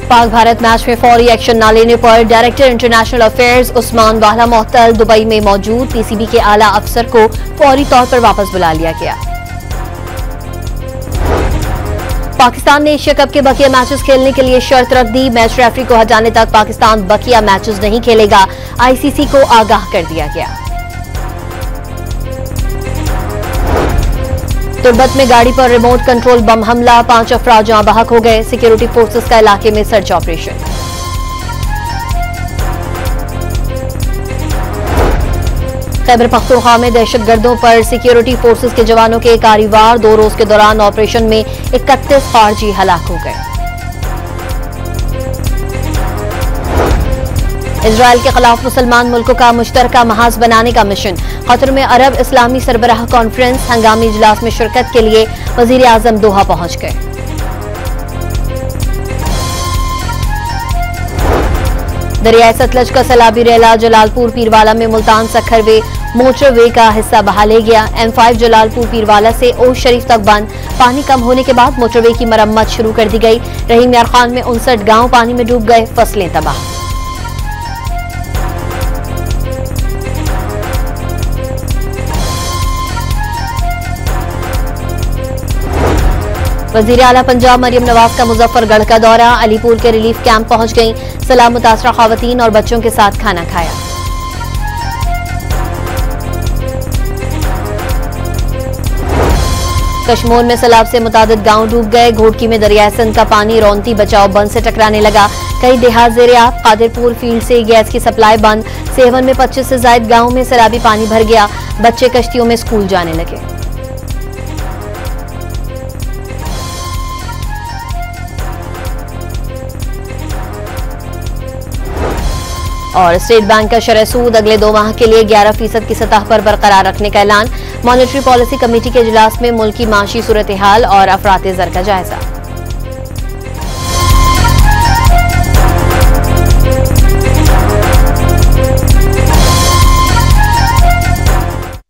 Pak Bharat match में फौरी action न लेने पर डायरेक्टर इंटरनेशनल अफेयर्स उस्मान वाला मोहतल दुबई में मौजूद पीसीबी के आला अफसर को फौरी तौर पर वापस बुला लिया गया। पाकिस्तान ने एशिया कप के बकिया मैचेस खेलने के लिए शर्त रख दी। मैच रेफरी को हटाने तक पाकिस्तान बकिया मैचेस नहीं खेलेगा, आईसीसी को आगाह कर दिया गया। तुर्बत में गाड़ी पर रिमोट कंट्रोल बम हमला, 5 अफराद जहां बहक हो गए। सिक्योरिटी फोर्सेस का इलाके में सर्च ऑपरेशन। खैबर पख्तूनख्वा में दहशतगर्दों पर सिक्योरिटी फोर्सेस के जवानों के कारवार, 2 रोज के दौरान ऑपरेशन में 31 खारजी हलाक हो गए। इजराइल के खिलाफ मुसलमान मुल्कों का मुश्तरका महाज बनाने का मिशन। कतर में अरब इस्लामी सरबराह कॉन्फ्रेंस, हंगामी इजलास में शिरकत के लिए वजीर आजम दोहा पहुंच गए। दरियाई सतलज का सैलाबी रेला जलालपुर पीरवाला में मुल्तान सखरवे मोटरवे का हिस्सा बहा ले गया। M5 जलालपुर पीरवाला से ओश शरीफ तक बंद, पानी कम होने के बाद मोटरवे की मरम्मत शुरू कर दी गई। रहीम यार खान में 59 गांव पानी में डूब गए, फसलें तबाह। वजीर आला पंजाब मरियम नवाज का मुजफ्फरगढ़ का दौरा, अलीपुर के रिलीफ कैंप पहुंच गईं। सैलाब मुतासरा खवातीन और बच्चों के साथ खाना खाया। कश्मीर में सैलाब से मुतादिद गांव डूब गए। घोटकी में दरियाई सिंध का पानी रौनती बचाव बंद से टकराने लगा। कई देहात ज़ेर-ए-आब, कादिरपुर फील्ड से गैस की सप्लाई बंद। सेवन में 25 से ज्यादा गांव में सैलाबी पानी भर गया। बच्चे कश्तियों में स्कूल जाने लगे। और स्टेट बैंक का शरह सूद अगले 2 माह के लिए 11% की सतह पर बरकरार रखने का ऐलान। मॉनेटरी पॉलिसी कमेटी के इजलास में मुल्क की माशी सूरत हाल और अफरात ज़र का जायजा।